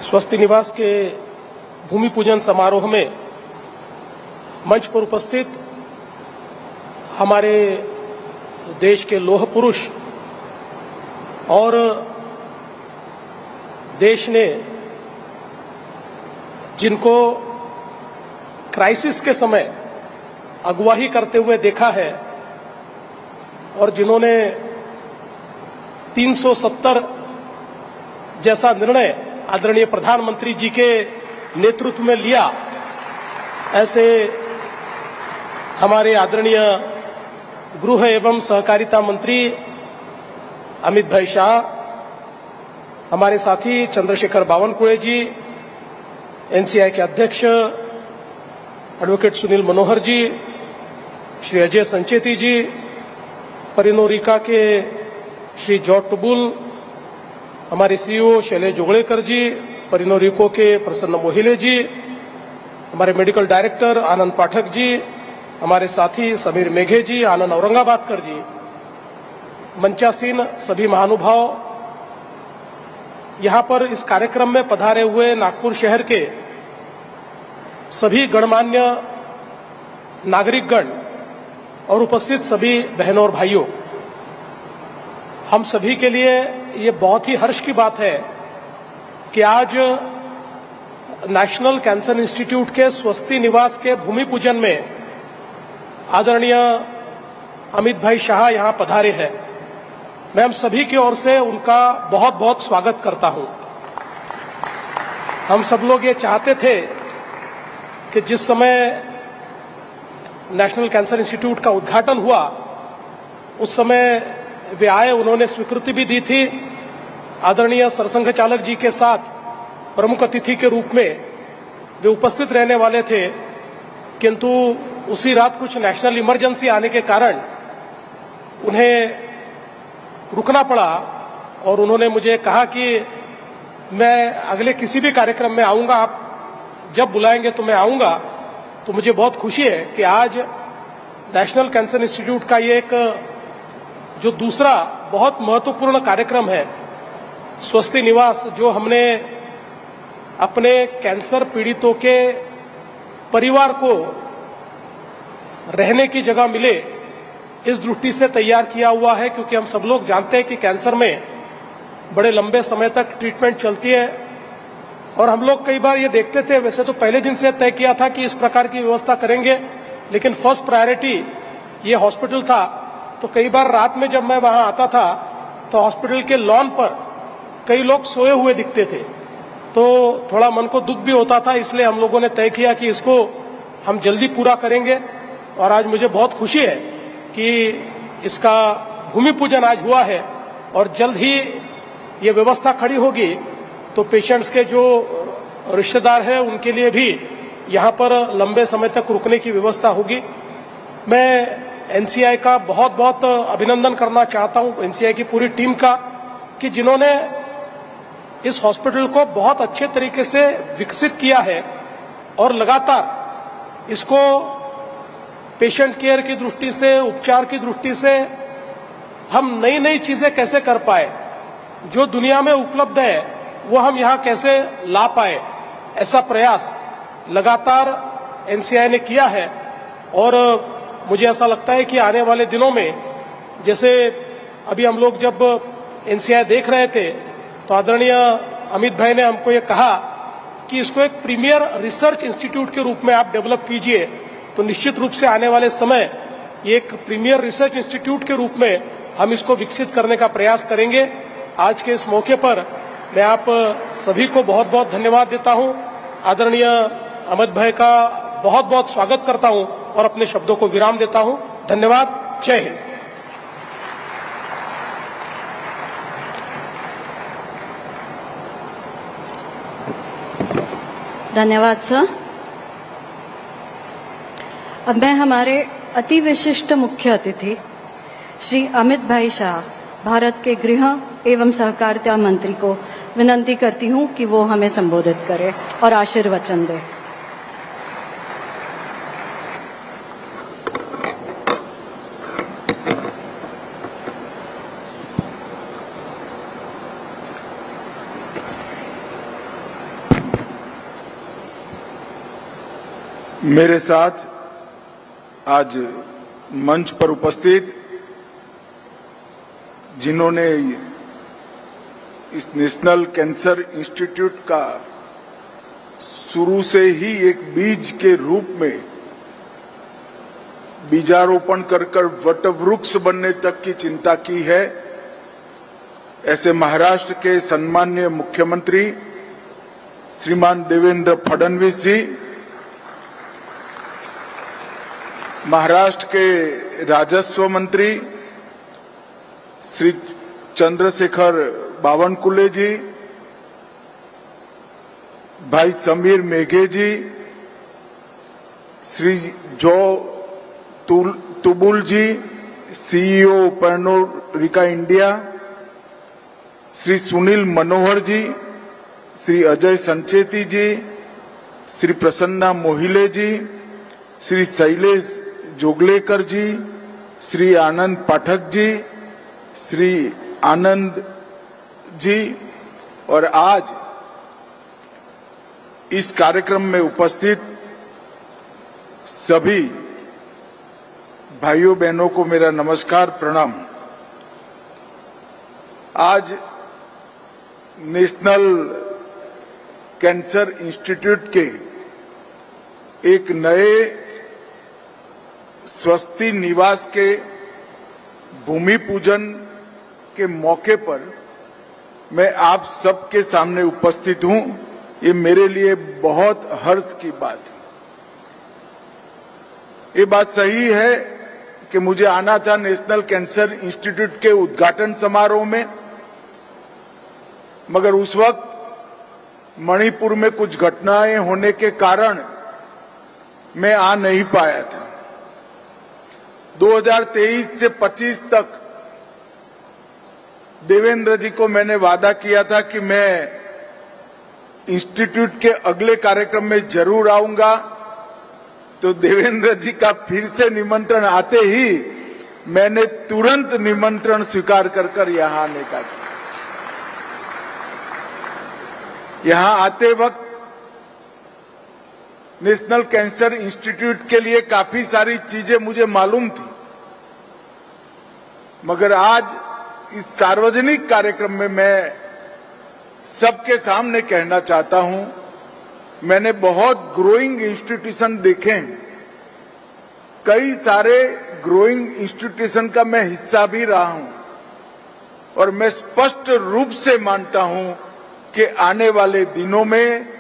स्वस्ति निवास के भूमि पूजन समारोह में मंच पर उपस्थित हमारे देश के लौह पुरुष और देश ने जिनको क्राइसिस के समय अगुवाई करते हुए देखा है और जिन्होंने 370 जैसा निर्णय आदरणीय प्रधानमंत्री जी के नेतृत्व में लिया, ऐसे हमारे आदरणीय गृह एवं सहकारिता मंत्री अमित भाई शाह, हमारे साथी चंद्रशेखर बावनकुळे जी, एनसीआई के अध्यक्ष एडवोकेट सुनील मनोहर जी, श्री अजय संचेती जी, परिनोरिका के श्री जॉर्ज टुबुल, हमारे सीईओ शैलेश जोगळेकर जी, परिनोरिको के प्रसन्न मोहिले जी, हमारे मेडिकल डायरेक्टर आनंद पाठक जी, हमारे साथी समीर मेघे जी, आनंद औरंगाबादकर जी, मंचासीन सभी महानुभाव, यहां पर इस कार्यक्रम में पधारे हुए नागपुर शहर के सभी गणमान्य नागरिकगण और उपस्थित सभी बहनों और भाइयों, हम सभी के लिए ये बहुत ही हर्ष की बात है कि आज नेशनल कैंसर इंस्टीट्यूट के स्वस्ति निवास के भूमि पूजन में आदरणीय अमित भाई शाह यहां पधारे हैं। मैं हम सभी की ओर से उनका बहुत बहुत स्वागत करता हूं। हम सब लोग ये चाहते थे कि जिस समय नेशनल कैंसर इंस्टीट्यूट का उद्घाटन हुआ उस समय वे आए, उन्होंने स्वीकृति भी दी थी। आदरणीय सरसंघ चालक जी के साथ प्रमुख अतिथि के रूप में वे उपस्थित रहने वाले थे, किंतु उसी रात कुछ नेशनल इमरजेंसी आने के कारण उन्हें रुकना पड़ा और उन्होंने मुझे कहा कि मैं अगले किसी भी कार्यक्रम में आऊंगा, आप जब बुलाएंगे तो मैं आऊंगा। तो मुझे बहुत खुशी है कि आज नेशनल कैंसर इंस्टीट्यूट का ये एक जो दूसरा बहुत महत्वपूर्ण कार्यक्रम है, स्वस्ति निवास, जो हमने अपने कैंसर पीड़ितों के परिवार को रहने की जगह मिले, इस दृष्टि से तैयार किया हुआ है, क्योंकि हम सब लोग जानते हैं कि कैंसर में बड़े लंबे समय तक ट्रीटमेंट चलती है और हम लोग कई बार ये देखते थे, वैसे तो पहले दिन से तय किया था कि इस प्रकार की व्यवस्था करेंगे, लेकिन फर्स्ट प्रायोरिटी ये हॉस्पिटल था। तो कई बार रात में जब मैं वहां आता था तो हॉस्पिटल के लॉन पर कई लोग सोए हुए दिखते थे, तो थोड़ा मन को दुख भी होता था। इसलिए हम लोगों ने तय किया कि इसको हम जल्दी पूरा करेंगे और आज मुझे बहुत खुशी है कि इसका भूमि पूजन आज हुआ है और जल्द ही ये व्यवस्था खड़ी होगी तो पेशेंट्स के जो रिश्तेदार हैं उनके लिए भी यहाँ पर लंबे समय तक रुकने की व्यवस्था होगी। मैं एनसीआई का बहुत बहुत अभिनंदन करना चाहता हूँ, एनसीआई की पूरी टीम का, कि जिन्होंने इस हॉस्पिटल को बहुत अच्छे तरीके से विकसित किया है और लगातार इसको पेशेंट केयर की दृष्टि से, उपचार की दृष्टि से हम नई नई चीजें कैसे कर पाए, जो दुनिया में उपलब्ध है वो हम यहाँ कैसे ला पाए, ऐसा प्रयास लगातार एनसीआई ने किया है। और मुझे ऐसा लगता है कि आने वाले दिनों में, जैसे अभी हम लोग जब एनसीआई देख रहे थे तो आदरणीय अमित भाई ने हमको ये कहा कि इसको एक प्रीमियर रिसर्च इंस्टीट्यूट के रूप में आप डेवलप कीजिए, तो निश्चित रूप से आने वाले समय ये एक प्रीमियर रिसर्च इंस्टीट्यूट के रूप में हम इसको विकसित करने का प्रयास करेंगे। आज के इस मौके पर मैं आप सभी को बहुत बहुत धन्यवाद देता हूं, आदरणीय अमित भाई का बहुत बहुत स्वागत करता हूं और अपने शब्दों को विराम देता हूं। धन्यवाद। जय हिंद। धन्यवाद सर। अब मैं हमारे अति विशिष्ट मुख्य अतिथि श्री अमित भाई शाह, भारत के गृह एवं सहकारिता मंत्री को विनंती करती हूं कि वो हमें संबोधित करें और आशीर्वचन दें। मेरे साथ आज मंच पर उपस्थित जिन्होंने इस नेशनल कैंसर इंस्टीट्यूट का शुरू से ही एक बीज के रूप में बीजारोपण कर वटवृक्ष बनने तक की चिंता की है, ऐसे महाराष्ट्र के सम्माननीय मुख्यमंत्री श्रीमान देवेंद्र फडणवीस जी, महाराष्ट्र के राजस्व मंत्री श्री चंद्रशेखर बावनकुले जी, भाई समीर मेघे जी, श्री जो तुबुल ji, CEO Pernod Ricard India, Shri Sunil Manohar ji, Shri Ajay Sancheti ji, Shri Prasanna Mohile ji, Shri Shailesh Joglekar ji, Shri Anand Pathak ji, Shri Anand ji और आज इस कार्यक्रम में उपस्थित सभी भाइयों बहनों को मेरा नमस्कार प्रणाम। आज नेशनल कैंसर इंस्टीट्यूट के एक नए स्वस्ति निवास के भूमि पूजन के मौके पर मैं आप सबके सामने उपस्थित हूं। ये मेरे लिए बहुत हर्ष की बात है। ये बात सही है कि मुझे आना था नेशनल कैंसर इंस्टीट्यूट के उद्घाटन समारोह में, मगर उस वक्त मणिपुर में कुछ घटनाएं होने के कारण मैं आ नहीं पाया था। 2023 से 25 तक देवेंद्र जी को मैंने वादा किया था कि मैं इंस्टीट्यूट के अगले कार्यक्रम में जरूर आऊंगा, तो देवेंद्र जी का फिर से निमंत्रण आते ही मैंने तुरंत निमंत्रण स्वीकार कर यहां आने का। यहां आते वक्त नेशनल कैंसर इंस्टीट्यूट के लिए काफी सारी चीजें मुझे मालूम थी, मगर आज इस सार्वजनिक कार्यक्रम में मैं सबके सामने कहना चाहता हूं, मैंने बहुत ग्रोइंग इंस्टीट्यूशन देखे हैं। कई सारे ग्रोइंग इंस्टीट्यूशन का मैं हिस्सा भी रहा हूं और मैं स्पष्ट रूप से मानता हूं कि आने वाले दिनों में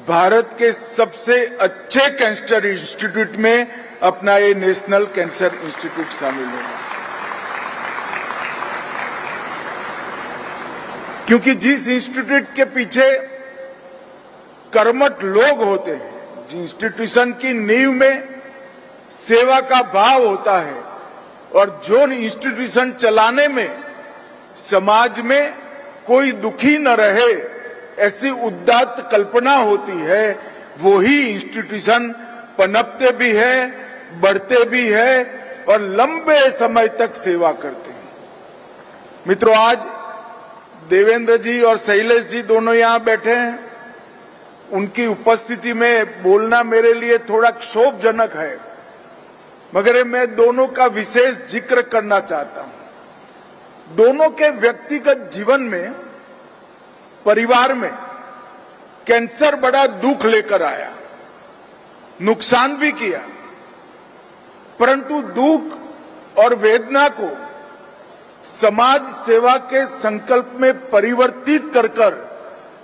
भारत के सबसे अच्छे कैंसर इंस्टीट्यूट में अपना ये नेशनल कैंसर इंस्टीट्यूट शामिल होगा। क्योंकि जिस इंस्टीट्यूट के पीछे कर्मठ लोग होते हैं, जिस इंस्टीट्यूशन की नींव में सेवा का भाव होता है और जो इंस्टीट्यूशन चलाने में समाज में कोई दुखी न रहे ऐसी उदात्त कल्पना होती है, वो ही इंस्टीट्यूशन पनपते भी है, बढ़ते भी है और लंबे समय तक सेवा करते हैं। मित्रों, आज देवेंद्र जी और शैलेश जी दोनों यहां बैठे हैं। उनकी उपस्थिति में बोलना मेरे लिए थोड़ा क्षोभजनक है, मगर मैं दोनों का विशेष जिक्र करना चाहता हूं। दोनों के व्यक्तिगत जीवन में, परिवार में कैंसर बड़ा दुख लेकर आया, नुकसान भी किया, परंतु दुख और वेदना को समाज सेवा के संकल्प में परिवर्तित कर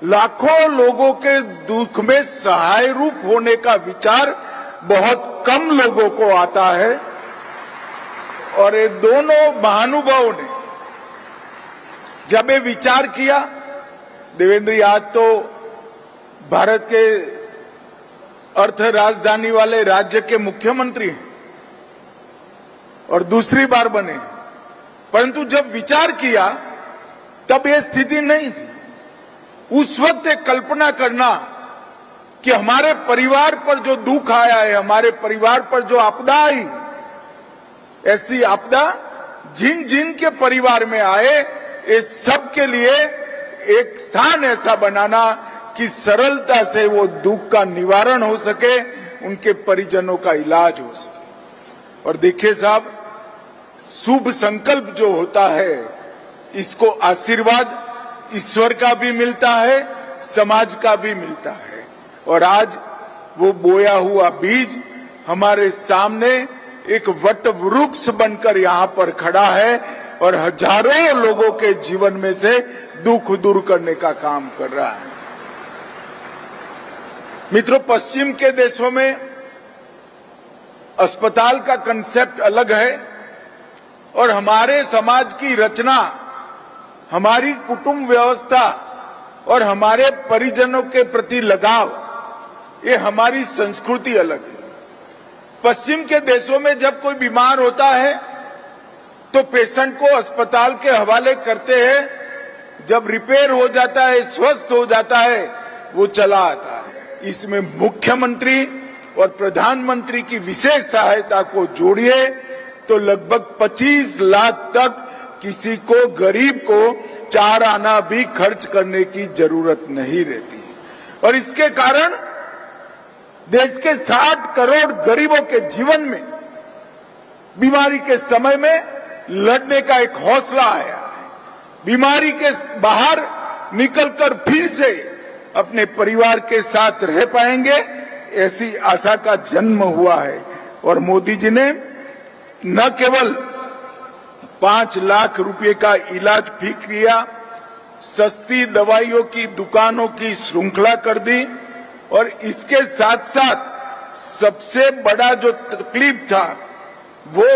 लाखों लोगों के दुख में सहाय रूप होने का विचार बहुत कम लोगों को आता है। और ये दोनों महानुभावों ने जब ये विचार किया, देवेंद्र आज तो भारत के अर्थ राजधानी वाले राज्य के मुख्यमंत्री हैं और दूसरी बार बने, परंतु जब विचार किया तब ये स्थिति नहीं थी। उस वक्त एक कल्पना करना कि हमारे परिवार पर जो दुख आया है, हमारे परिवार पर जो आपदा आई, ऐसी आपदा जिन जिन के परिवार में आए, इस सब के लिए एक स्थान ऐसा बनाना कि सरलता से वो दुख का निवारण हो सके, उनके परिजनों का इलाज हो सके। और देखिए साहब, शुभ संकल्प जो होता है, इसको आशीर्वाद ईश्वर का भी मिलता है, समाज का भी मिलता है। और आज वो बोया हुआ बीज हमारे सामने एक वट वृक्ष बनकर यहाँ पर खड़ा है और हजारों लोगों के जीवन में से दुख दूर करने का काम कर रहा है। मित्रों, पश्चिम के देशों में अस्पताल का कंसेप्ट अलग है और हमारे समाज की रचना, हमारी कुटुंब व्यवस्था और हमारे परिजनों के प्रति लगाव, ये हमारी संस्कृति अलग है। पश्चिम के देशों में जब कोई बीमार होता है तो पेशेंट को अस्पताल के हवाले करते हैं, जब रिपेयर हो जाता है, स्वस्थ हो जाता है, वो चला आता है। इसमें मुख्यमंत्री और प्रधानमंत्री की विशेष सहायता को जोड़िए तो लगभग 25 लाख तक किसी को, गरीब को 4 आना भी खर्च करने की जरूरत नहीं रहती। और इसके कारण देश के 60 करोड़ गरीबों के जीवन में बीमारी के समय में लड़ने का एक हौसला आया है। बीमारी के बाहर निकलकर फिर से अपने परिवार के साथ रह पाएंगे, ऐसी आशा का जन्म हुआ है। और मोदी जी ने न केवल 5 लाख रुपए का इलाज फ्री किया, सस्ती दवाइयों की दुकानों की श्रृंखला कर दी और इसके साथ साथ सबसे बड़ा जो तकलीफ था वो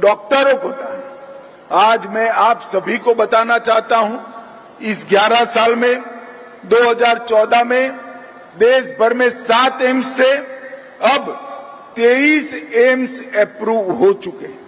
डॉक्टरों को था। आज मैं आप सभी को बताना चाहता हूं, इस 11 साल में 2014 में देश भर में 7 एम्स थे, अब 23 एम्स अप्रूव हो चुके हैं।